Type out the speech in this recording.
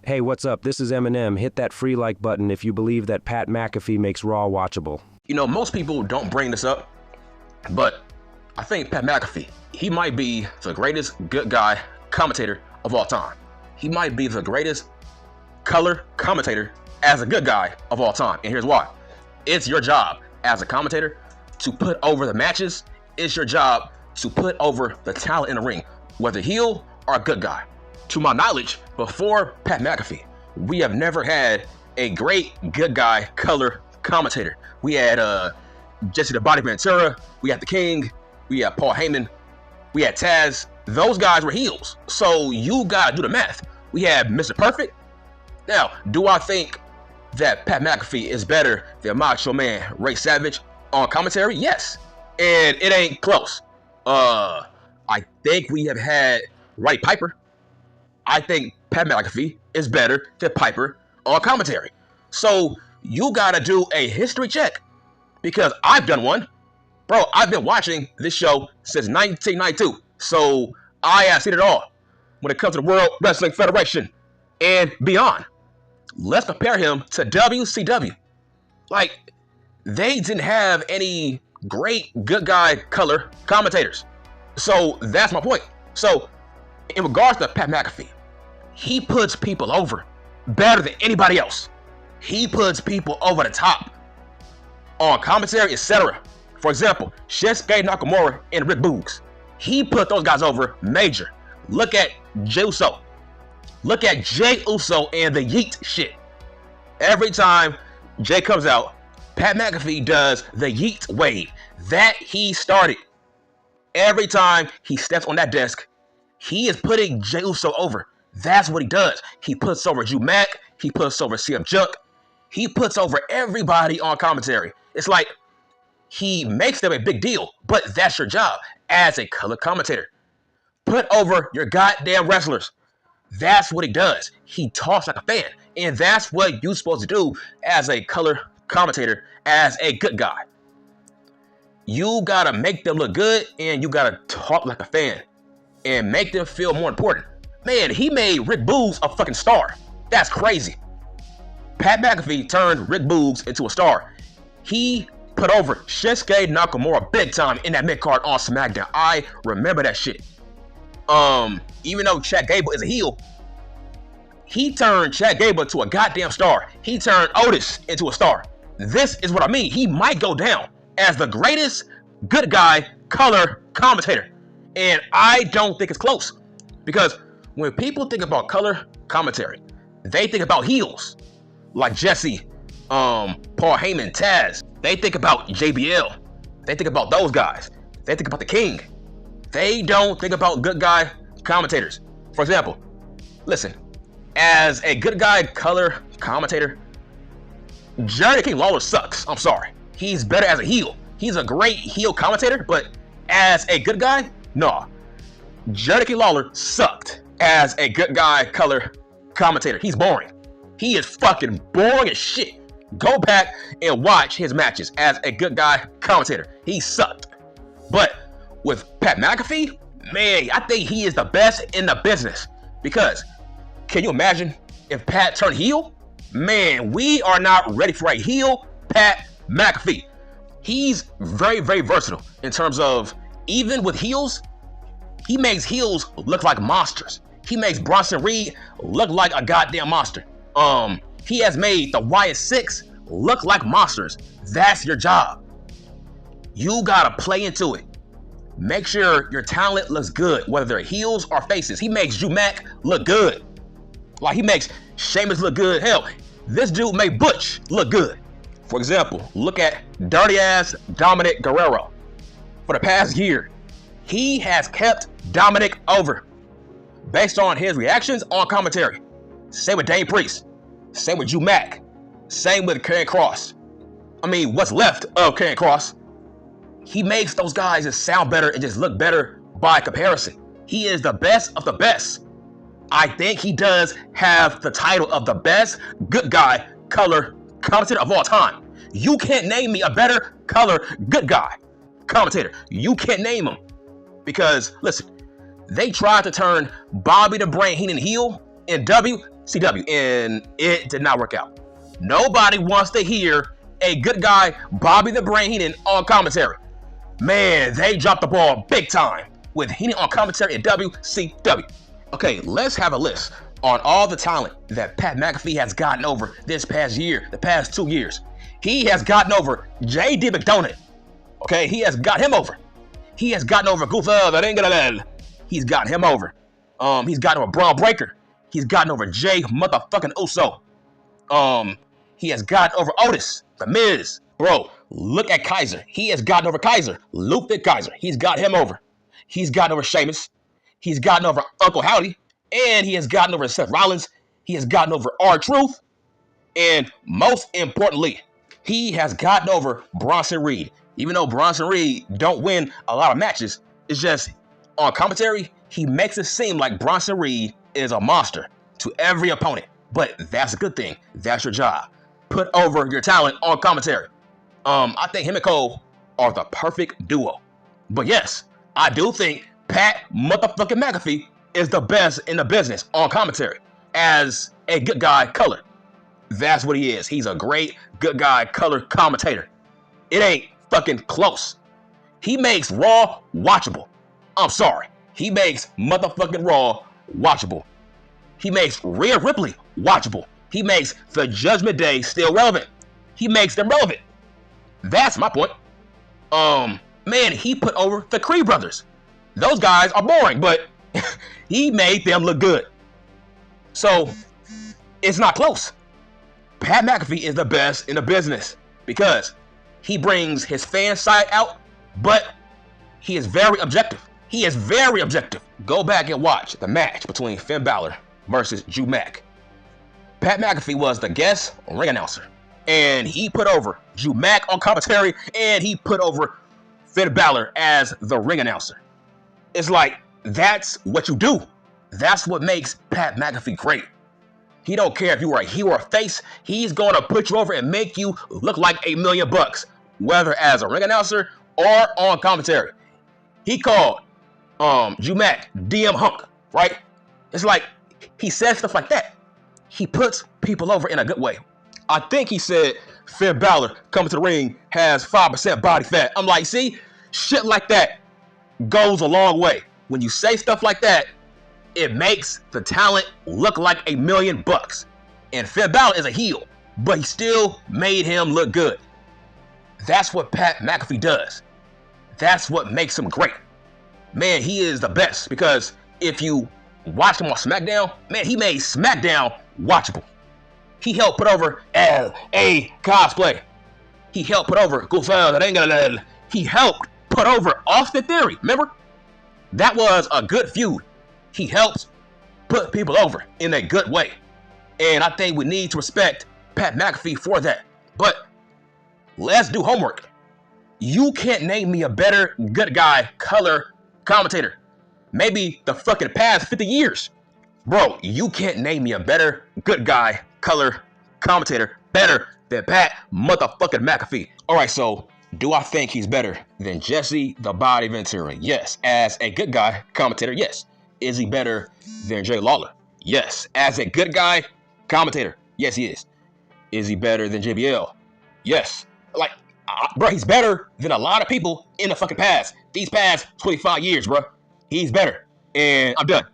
Hey, what's up? This is Eminem. Hit that free like button if you believe that Pat McAfee makes Raw watchable. You know, most people don't bring this up, but I think Pat McAfee, he might be the greatest good guy commentator of all time. He might be the greatest color commentator as a good guy of all time. And here's why. It's your job as a commentator to put over the matches. It's your job to put over the talent in the ring, whether heel or good guy. To my knowledge, before Pat McAfee, we have never had a great good guy color commentator. We had Jesse the Body Ventura, we had the King, we had Paul Heyman, we had Taz. Those guys were heels. So you gotta do the math. We had Mr. Perfect. Now, do I think that Pat McAfee is better than Macho Man Ray Savage on commentary? Yes. And it ain't close. I think we have had Roddy Piper. I think Pat McAfee is better than Piper on commentary. So you gotta do a history check, because I've done one. Bro, I've been watching this show since 1992. So I have seen it all when it comes to the World Wrestling Federation and beyond. Let's compare him to WCW. Like, they didn't have any great good guy color commentators. So that's my point. So in regards to Pat McAfee, he puts people over better than anybody else. He puts people over the top on commentary, etc. For example, Shinsuke Nakamura and Rick Boogs. He put those guys over major. Look at Jey Uso. Look at Jey Uso and the Yeet shit. Every time Jey comes out, Pat McAfee does the Yeet wave that he started. Every time he steps on that desk, he is putting Jey Uso over. That's what he does. He puts over Drew Mac. He puts over CM Junk. He puts over everybody on commentary. It's like he makes them a big deal, but that's your job as a color commentator. Put over your goddamn wrestlers. That's what he does. He talks like a fan, and that's what you're supposed to do as a color commentator, as a good guy. You gotta make them look good, and you gotta talk like a fan and make them feel more important. Man, he made Rick Boogs a fucking star. That's crazy. Pat McAfee turned Rick Boogs into a star. He put over Shinsuke Nakamura big time in that mid-card on SmackDown. I remember that shit. Even though Chad Gable is a heel, he turned Chad Gable to a goddamn star. He turned Otis into a star. This is what I mean. He might go down as the greatest good guy color commentator. And I don't think it's close. Because when people think about color commentary, they think about heels like Jesse, Paul Heyman, Taz. They think about JBL. They think about those guys. They think about the King. They don't think about good guy commentators. For example, listen, as a good guy color commentator, Jerry King Lawler sucks. I'm sorry. He's better as a heel. He's a great heel commentator, but as a good guy, nah. Jerry King Lawler sucked as a good guy color commentator. He's boring. He is fucking boring as shit. Go back and watch his matches as a good guy commentator. He sucked. But with Pat McAfee, man, I think he is the best in the business. Because can you imagine if Pat turned heel? Man, we are not ready for a heel Pat McAfee. He's very, very versatile in terms of, even with heels, he makes heels look like monsters. He makes Bronson Reed look like a goddamn monster. He has made the Wyatt Six look like monsters. That's your job. You gotta play into it. Make sure your talent looks good, whether they're heels or faces. He makes Drew Mac look good. Like, he makes Sheamus look good. Hell, this dude made Butch look good. For example, look at dirty ass Dominic Guerrero. For the past year, he has kept Dominic over based on his reactions on commentary. Same with Dane Priest. Same with Drew Mac. Same with Karrion Kross. I mean, what's left of Karrion Kross? He makes those guys just sound better and just look better by comparison. He is the best of the best. I think he does have the title of the best good guy color commentator of all time. You can't name me a better color good guy commentator. You can't name him. Because, listen, they tried to turn Bobby the Brain Heenan heel in WCW. CW, and it did not work out. Nobody wants to hear a good guy, Bobby the Brain Heenan, on commentary. Man, they dropped the ball big time with Heenan on commentary at WCW. Okay, let's have a list on all the talent that Pat McAfee has gotten over this past year, the past 2 years. He has gotten over J.D. McDonough. Okay, he has got him over. He has gotten over Gunther. He's gotten him over. He's gotten over Braun Breaker. He's gotten over Jay motherfucking Uso. He has gotten over Otis, The Miz. Bro, look at Kaiser. He has gotten over Kaiser. Ludwig Kaiser. He's got him over. He's gotten over Sheamus. He's gotten over Uncle Howdy. And he has gotten over Seth Rollins. He has gotten over R-Truth. And most importantly, he has gotten over Bronson Reed. Even though Bronson Reed don't win a lot of matches, it's just on commentary, he makes it seem like Bronson Reed is a monster to every opponent. But that's a good thing. That's your job. Put over your talent on commentary. I think him and Cole are the perfect duo. But yes, I do think Pat motherfucking McAfee is the best in the business on commentary as a good guy color. That's what he is. He's a great good guy color commentator. It ain't fucking close. He makes Raw watchable. I'm sorry. He makes motherfucking Raw watchable. He makes Rhea Ripley watchable. He makes the Judgment Day still relevant. He makes them relevant. That's my point. Man, he put over the Creed brothers. Those guys are boring, but he made them look good. So, it's not close. Pat McAfee is the best in the business because he brings his fan side out, but he is very objective. He is very objective. Go back and watch the match between Finn Balor versus Drew Mac. Pat McAfee was the guest ring announcer, and he put over Drew Mac on commentary, and he put over Finn Balor as the ring announcer. It's like, that's what you do. That's what makes Pat McAfee great. He don't care if you are a heel or a face. He's going to put you over and make you look like $1 million, whether as a ring announcer or on commentary. He called Drew Mac DM Hunk, right? It's like he says stuff like that. He puts people over in a good way. I think he said Finn Balor coming to the ring has 5% body fat. I'm like, see, shit like that goes a long way. When you say stuff like that, it makes the talent look like $1 million. And Finn Balor is a heel, but he still made him look good. That's what Pat McAfee does. That's what makes him great. Man, he is the best because if you watch him on SmackDown, man, he made SmackDown watchable. He helped put over L.A. Cosplay. He helped put over He helped put over Austin Theory. Remember? That was a good feud. He helped put people over in a good way. And I think we need to respect Pat McAfee for that. But let's do homework. You can't name me a better good guy color commentator. Maybe the fucking past 50 years. Bro, you can't name me a better good guy color commentator better than Pat motherfucking McAfee. Alright, so do I think he's better than Jesse the Body Ventura? Yes. As a good guy commentator, yes. Is he better than Jay Lawler? Yes. As a good guy commentator, yes, he is. Is he better than JBL? Yes. Like, bro, he's better than a lot of people in the fucking past. These past 25 years, bro. He's better. And I'm done.